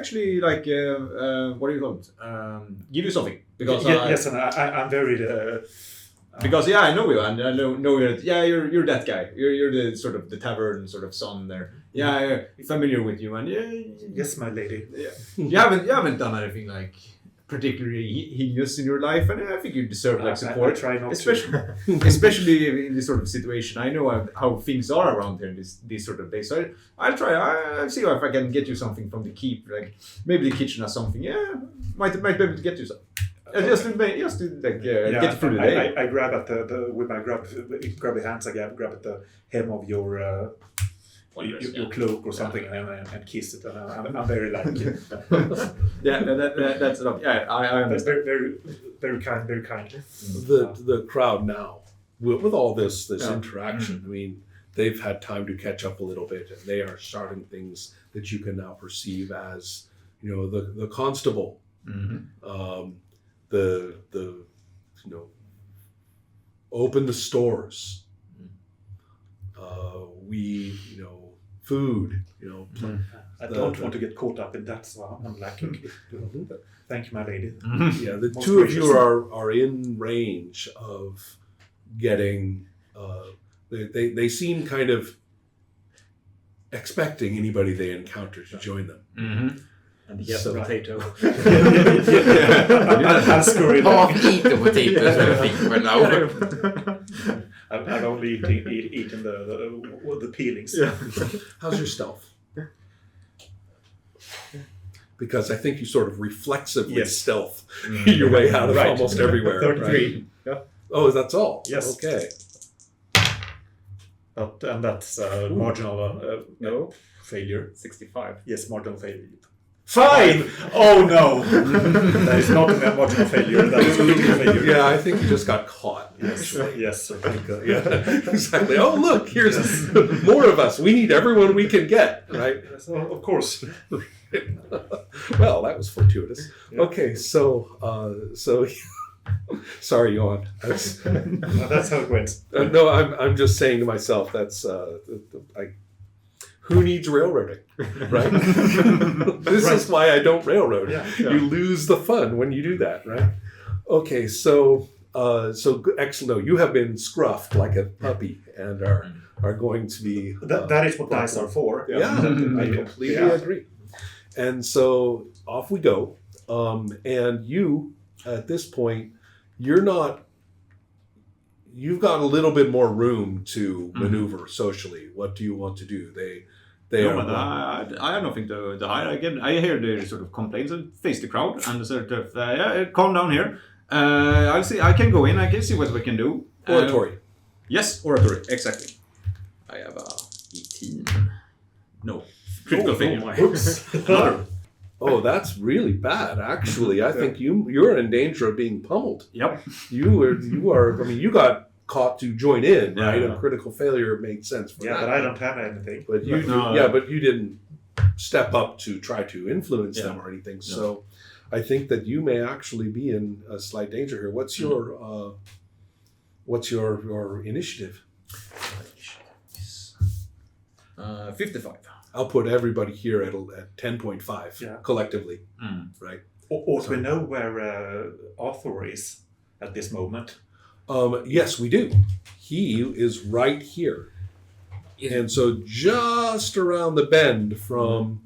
actually like what do you call it? Give you something because yes, and I'm very. Because I know you, and I know you're. Yeah, you're that guy. You're the sort of the tavern sort of son there. Yeah, familiar with you, and yes, my lady. Yeah, you haven't done anything like particularly heinous in your life, and I think you deserve like support. I try not especially in this sort of situation. I know how things are around here in these sort of days. So I'll try. I'll see if I can get you something from the keep. Like maybe the kitchen has something. Yeah, might be able to get you some. Just to like, get through the day. I grab at the with my grubby hands. I grab at the hem of your cloak or something and kiss it. And I'm very like. Yeah, that's enough. Yeah, I understand. Very, very kind, very kind. The crowd now, with all this interaction, I mean, they've had time to catch up a little bit, and they are starting things that you can now perceive as, the constable. Mm-hmm. The open the stores. We food. I don't want to get caught up in that, so I'm lacking. Thank you, my lady. Yeah, the most two gracious. Of you are in range of getting. They seem kind of expecting anybody they encounter to join them. Mm-hmm. And get the potato. I'll scurry half eat the potatoes, I think, for now. I'm only eating the peelings. Yeah. How's your stealth? Because I think you sort of reflexively stealth your way out of almost everywhere. 33. Right? Yeah. Oh, that's all? Yes. Okay. And that's marginal failure. 65. Yes, marginal failure. 5! Oh no! That is not a marginal failure. That is a critical failure. Yeah, I think you just got caught. Yes. Yeah, exactly. Oh, look, here's more of us. We need everyone we can get, right? Yes, of course. Well, that was fortuitous. Yeah. Okay, so sorry, Johan. That's how it went. No, I'm just saying to myself, that's who needs railroading, right? This is why I don't railroad. Yeah. You lose the fun when you do that, right? Okay, so excellent. No, you have been scruffed like a puppy and are going to be. That is what dice are for. Yeah, I completely agree. And so off we go. And you, at this point, you've got a little bit more room to maneuver socially. What do you want to do? I have nothing to hide. Again, I hear the sort of complaints and face the crowd and sort of calm down here. I'll see. I can go in. I can see what we can do. Oratory. Yes, oratory. Exactly. I have a 18. No. Critical failure. Oh, that's really bad. Actually, I think you're in danger of being pummeled. Yep. You are. I mean, you got caught to join in, right? A critical failure made sense for that. Yeah, but I don't have anything. But you, but you didn't step up to try to influence them or anything. No. So, I think that you may actually be in a slight danger here. What's your initiative? 55. I'll put everybody here at 10.5 collectively, right? Also, we know where Arthur is at this moment. Yes, we do. He is right here. And so just around the bend from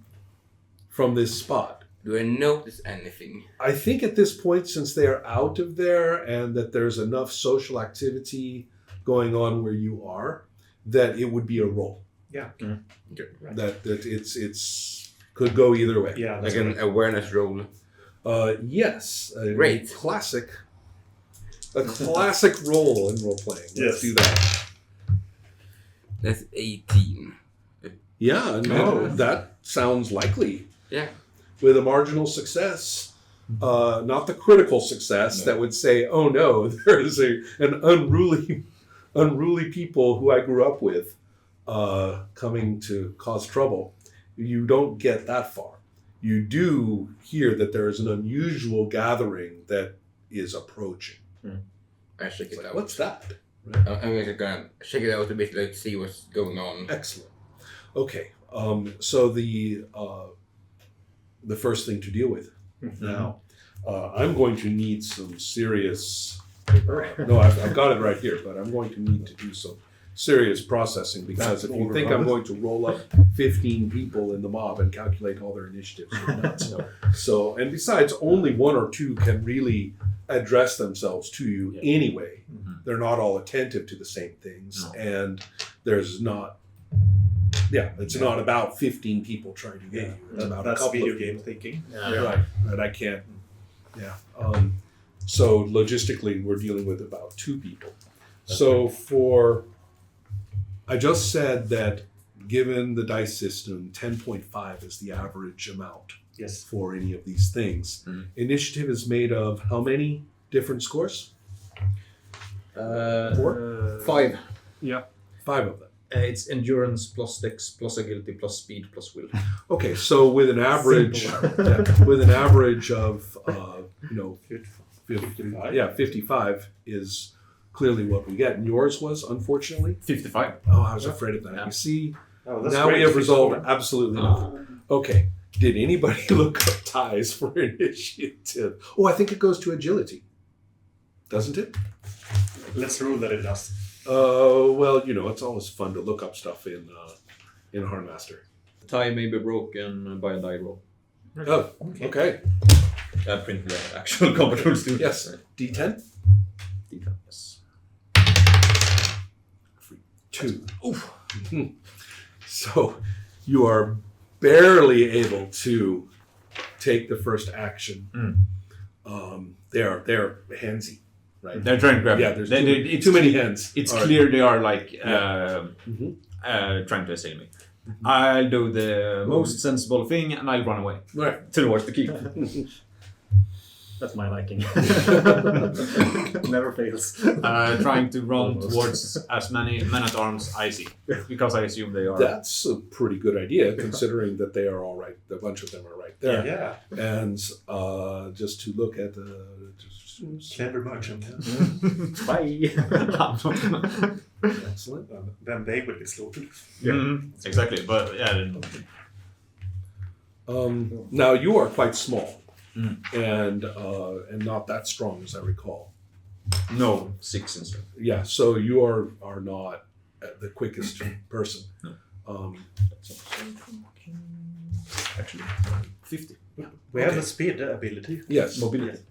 this spot. Do I notice anything? I think at this point, since they are out of there and that there's enough social activity going on where you are, that it would be a roll. Yeah. Mm-hmm. Okay. Right. That it's could go either way. Yeah. Like an awareness roll. Yes. Great. A classic role in role playing. Let's do that. That's 18. Yeah, no, that sounds likely. Yeah. With a marginal success, not the critical success that would say, "Oh no, there is an unruly people who I grew up with coming to cause trouble." You don't get that far. You do hear that there is an unusual gathering that is approaching. I check it out. What's that? I'm just gonna check it out a bit, like see what's going on. Excellent. Okay, so the first thing to deal with. Now, I'm going to need some serious. No, I've got it right here, but I'm going to need to do some serious processing because if you think I'm going to roll up 15 people in the mob and calculate all their initiatives, you're nuts. So, and besides, only one or two can really address themselves to you anyway. They're not all attentive to the same things, and there's not. It's not about 15 people trying to get you. It's about that's a couple video of game people. thinking. Right. I can't. Yeah. So logistically, we're dealing with about 2 people. So I just said that given the dice system, 10.5 is the average amount for any of these things. Initiative is made of how many different scores? 4? 5. Yeah. 5 of them. It's endurance plus dex plus agility plus speed plus will. Okay, so with an average, of 55 is clearly what we get. And yours was, unfortunately? 55. Oh, I was afraid of that. You see, that's now great. we have resolved absolutely nothing. Okay, did anybody look up ties for initiative? Oh, I think it goes to agility. Doesn't it? Let's rule that it does. Well, it's always fun to look up stuff in Harnmaster. Tie may be broken by a die roll. Oh, okay. Print the actual combat rules too. Yes. D10? D10, yes. 2. Oof. So you are barely able to take the first action. They're handsy. Right. They're trying to grab. Yeah, there's too many hands. It's clear they are trying to assail me. I'll do the most sensible thing and I'll run away. Right. Towards the keep. That's my liking. Never fails. Trying to run towards as many men-at-arms I see. Because I assume they are. That's a pretty good idea, considering that they are all right. A bunch of them are right there. Yeah. And just to look at the... Clever merchant. Bye. Excellent. Then they will be slaughtered. Exactly. But yeah. Now you are quite small, and not that strong, as I recall. No, 6 in strength. Yeah, so you are not the quickest person. No. Actually, 50. We have the speed ability. Yes. Mobility.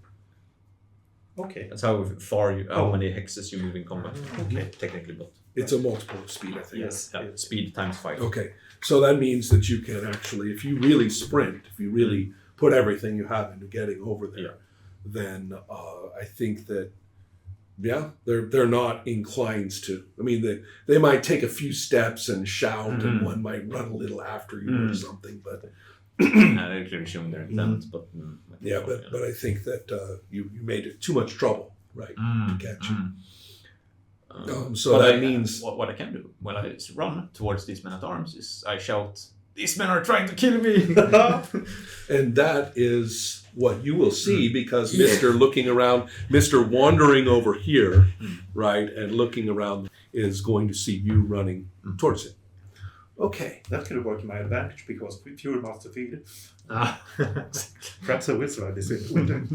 Okay. That's how far how many hexes you move in combat. Okay. Technically, but It's a multiple of speed, I think. Yes. speed times 5. Okay, so that means that you can actually, if you really sprint, if you really put everything you have into getting over there, then I think that, they're not inclined to. I mean, they might take a few steps and shout, and one might run a little after you or something, but. They're clearly showing their intent, but but I think that you made it too much trouble, right, to catch you. So that means what I can do when I run towards these men-at-arms is I shout, "These men are trying to kill me!" and that is what you will see because Mr. looking around, Mr. wandering over here, right, and looking around is going to see you running towards him. Okay. That could work to my advantage because if you're master feed, perhaps I will survive this winter.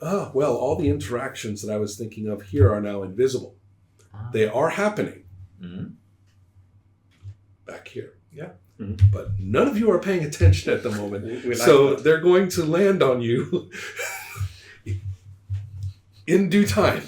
Well, all the interactions that I was thinking of here are now invisible. They are happening back here. Yeah. But none of you are paying attention at the moment. We so like that. they're going to land on you in due time.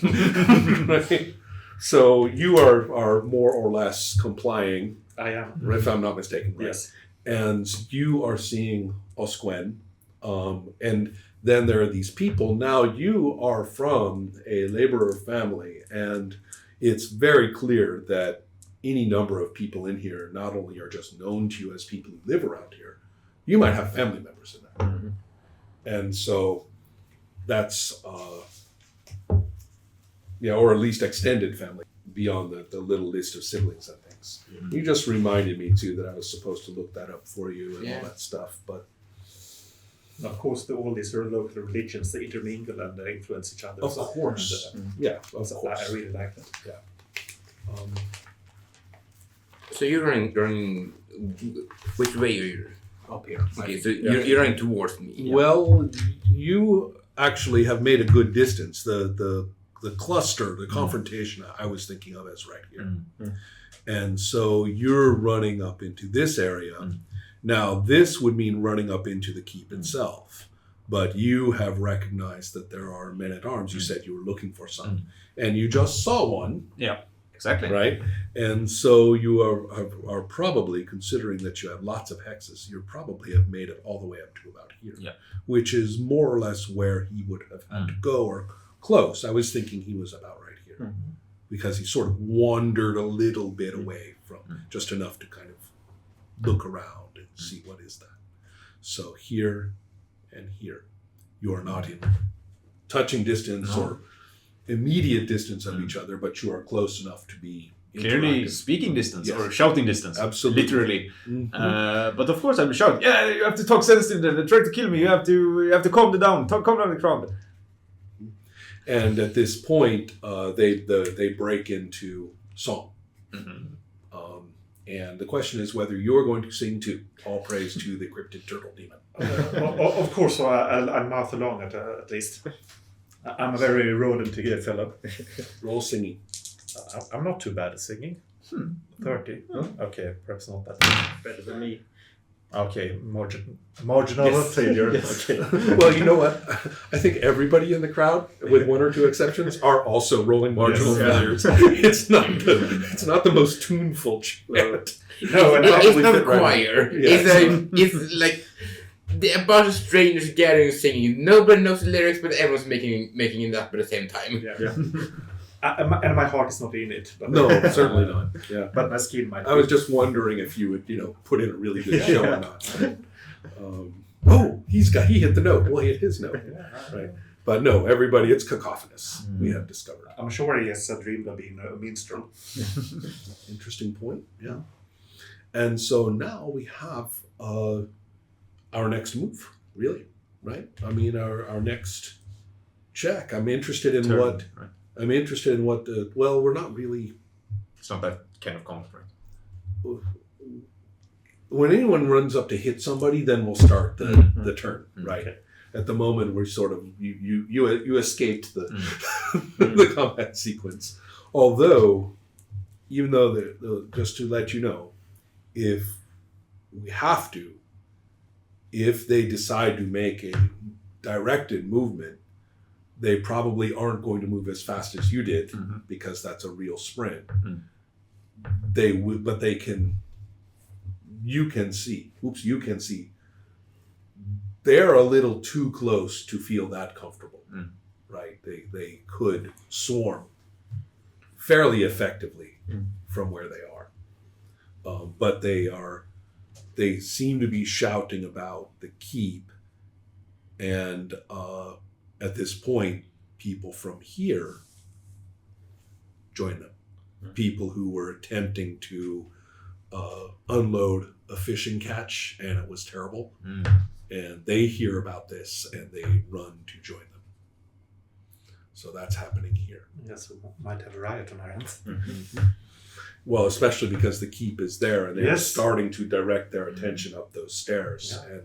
Right? So you are more or less complying. I am. If I'm not mistaken, right? Yes. And you are seeing Osquen, and then there are these people. Now you are from a laborer family, and it's very clear that any number of people in here not only are just known to you as people who live around here, you might have family members in that. And so that's, or at least extended family beyond the little list of siblings and things. You just reminded me too that I was supposed to look that up for you and all that stuff, but Of course, all these local religions, they intermingle and they influence each other. of course, of So course. I really like that. Yeah. So you're running. Which way are you? Up here. Okay, so you're running towards me. Yeah. Well, you actually have made a good distance. The cluster, the confrontation I was thinking of as right here. And so you're running up into this area. Now, this would mean running up into the keep itself. But you have recognized that there are men-at-arms. You said you were looking for some. And you just saw one. Yeah, exactly. Right? And so you are probably, considering that you have lots of hexes, you probably have made it all the way up to about here. Yeah. Which is more or less where he would have had to go, or close. I was thinking he was about right here. Because he sort of wandered a little bit away from, just enough to kind of look around and see what is that. So here and here. You are not in touching distance or immediate distance of each other, but you are close enough to be clearly interactive. speaking distance Yes. or shouting distance. Absolutely. Literally. But of course I'm shouting, yeah, you have to talk sense to them. They're trying to kill me. You have to calm them down. Calm down the crowd. And at this point, they break into song. And the question is whether you're going to sing too. All praise to the cryptid turtle demon. Of course, so I'll mouth along at least. I'm a very rodent-y fellow. Roll singing. I'm not too bad at singing. 30. Okay, perhaps not that Better than me. Okay, marginal failure. Yes. Okay. Well, you know what? I think everybody in the crowd, with one or two exceptions, are also rolling marginal failures. It's not the most tuneful chant. No, and It's probably not a fit right choir. Yeah. It's like a bunch of strangers gathering singing. Nobody knows the lyrics, but everyone's making it up at the same time. Yeah. And my heart is not in it. But No, certainly not. Yeah. But my skin might. I was just wondering if you would, put in a really good show or not. He hit the note. Well, he hit his note. Right. But no, everybody, it's cacophonous, we have discovered. I'm sure he has dreamed of being a minstrel. Interesting point, yeah. And so now we have our next move, really, right? I mean, our next check. I'm interested in what... Right. I'm interested in what we're not really... It's not that kind of conflict. When anyone runs up to hit somebody, then we'll start the turn, right? Okay. At the moment, we're sort of... You escaped the the combat sequence. Although, even though, just to let you know, if we have to, if they decide to make a directed movement, they probably aren't going to move as fast as you did because that's a real sprint. They will, but they can. You can see. You can see. They're a little too close to feel that comfortable, right? They could swarm fairly effectively from where they are, but they seem to be shouting about the keep, and at this point, people from here join them. People who were attempting to unload a fishing catch, and it was terrible. And they hear about this, and they run to join them. So that's happening here. Yes, we might have a riot on our hands. Well, especially because the keep is there, and they're Yes. starting to direct their attention up those stairs. Yeah.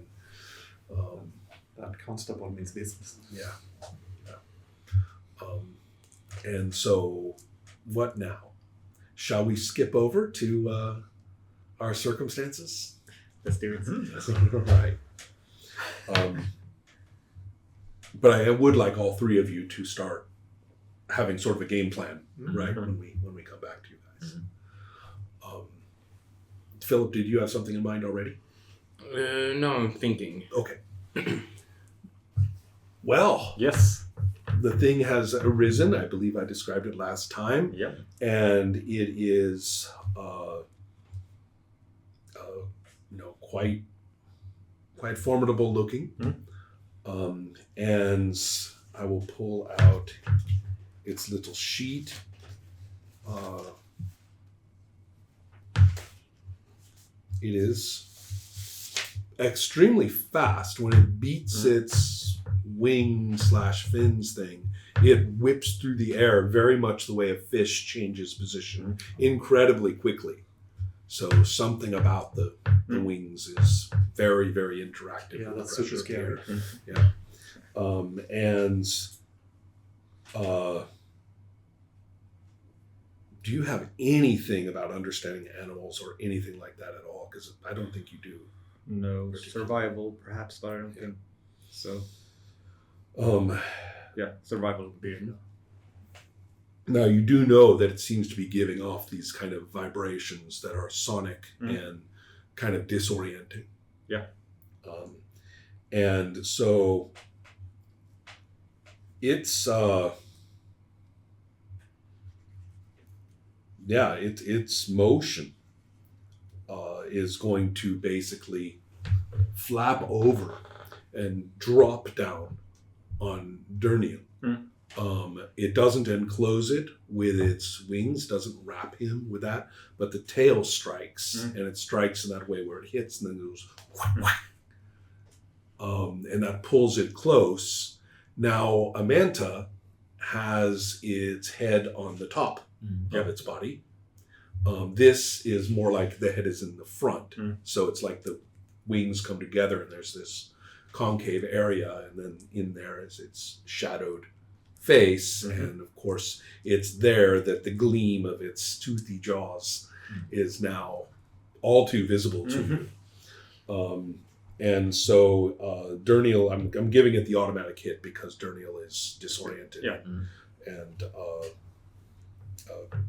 And That constable means business. yeah. And so, what now? Shall we skip over to our circumstances? Let's do it. Right. But I would like all three of you to start having sort of a game plan, right? When we come back to you guys. Philip, did you have something in mind already? No, I'm thinking. Okay. Well, Yes. the thing has arisen. I believe I described it last time. Yeah. And it is, quite formidable looking. And I will pull out its little sheet. It is extremely fast. When it beats its wing/fins thing, it whips through the air very much the way a fish changes position incredibly quickly. So something about the wings is very, very interactive. Yeah, with that's the super rest of the scary. air. And do you have anything about understanding animals or anything like that at all? Because I don't think you do. No, survival perhaps, but I don't think so. Yeah, survival would be enough. Now you do know that it seems to be giving off these kind of vibrations that are sonic and kind of disorienting. Yeah. And so it's its motion is going to basically flap over and drop down on Derniel. It doesn't enclose it with its wings, doesn't wrap him with that, but the tail strikes, and it strikes in that way where it hits and then goes whack, whack. And that pulls it close. Now, Amanta has its head on the top of its body. This is more like the head is in the front. So it's like the wings come together and there's this concave area, and then in there is its shadowed face. And of course, it's there that the gleam of its toothy jaws is now all too visible to you. And so Derniel, I'm giving it the automatic hit because Derniel is disoriented and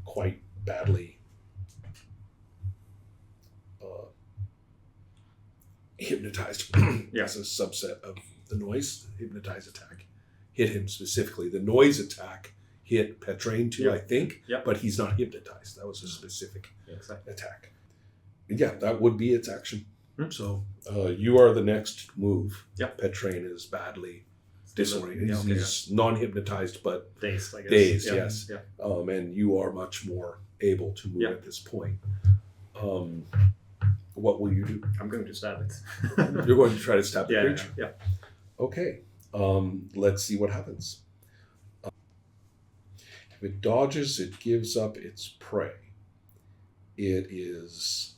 quite badly hypnotized. As a subset of the noise. Hypnotize attack hit him specifically. The noise attack hit Petrain too, I think, but he's not hypnotized. That was a specific attack. Yeah, that would be its action. So you are the next move. Petrain is badly disoriented. He's non-hypnotized, but dazed, I guess. Dazed, yes. And you are much more able to move at this point. What will you do? I'm going to stab it. You're going to try to stab the creature? Yeah. Okay. Let's see what happens. If it dodges, it gives up its prey. It is...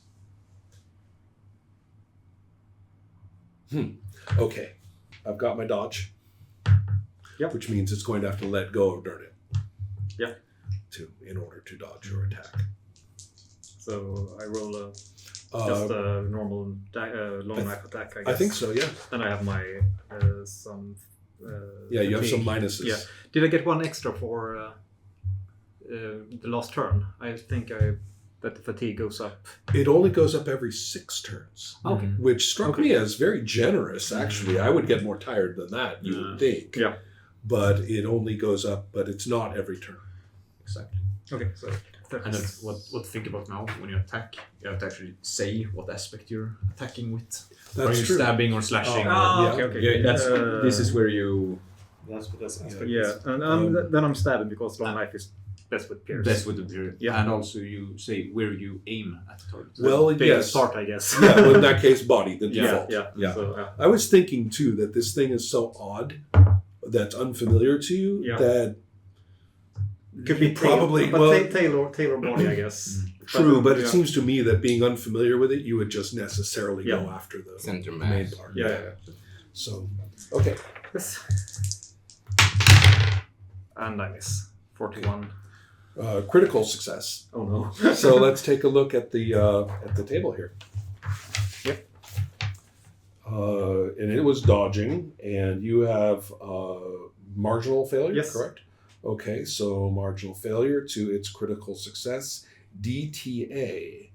Okay. I've got my dodge. Which means it's going to have to let go of Derniel. In order to dodge your attack. So I roll just a normal long knife attack, I guess. I think so, yeah. Then I have my some... you have some minuses. Yeah. Did I get one extra for the last turn? I think that the fatigue goes up. It only goes up every 6 turns. Okay. Which struck me as very generous, actually. I would get more tired than that, you would think. Yeah. But it only goes up, but it's not every turn. Exactly. Okay, so... And that's what to think about now when you attack. You have to actually say what aspect you're attacking with. That's Are you true. stabbing or slashing? Okay. Yeah, this is where you... That's what that's aspect. Yeah, and then I'm stabbing because long knife is best with pierce. Best with the period. Yeah. And also you say where you aim at the target. Well, yes. Start, I guess. Well, in that case, body, the default. Yeah. So, I was thinking, too, that this thing is so odd, that's unfamiliar to you, that... Could be probably tailor body, I guess. True, but it seems to me that being unfamiliar with it, you would just necessarily go after the Center main mass. part. Yeah. So, okay. Yes. And I miss 41. Critical success. Oh no. So let's take a look at the table here. And it was dodging, and you have marginal failure, Yes. correct? Okay, so marginal failure to its critical success, DTA,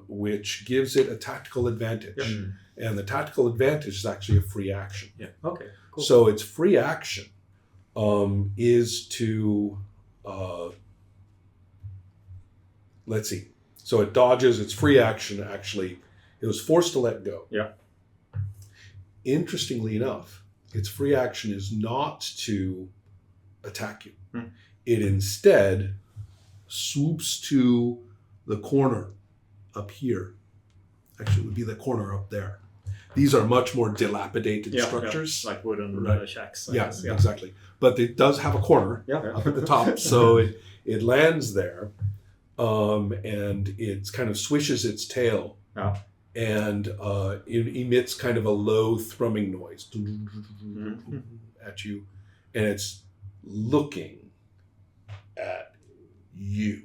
which gives it a tactical advantage. And the tactical advantage is actually a free action. Okay, cool. So its free action is to, let's see. So it dodges its free action, actually. It was forced to let go. Interestingly enough, its free action is not to attack you. It instead swoops to the corner up here. Actually, it would be the corner up there. These are much more dilapidated structures. Like wooden shacks. I guess. Exactly. But it does have a corner up at the top. So it lands there. and it kind of swishes its tail. Yeah. And it emits kind of a low thrumming noise at you, and it's looking at you.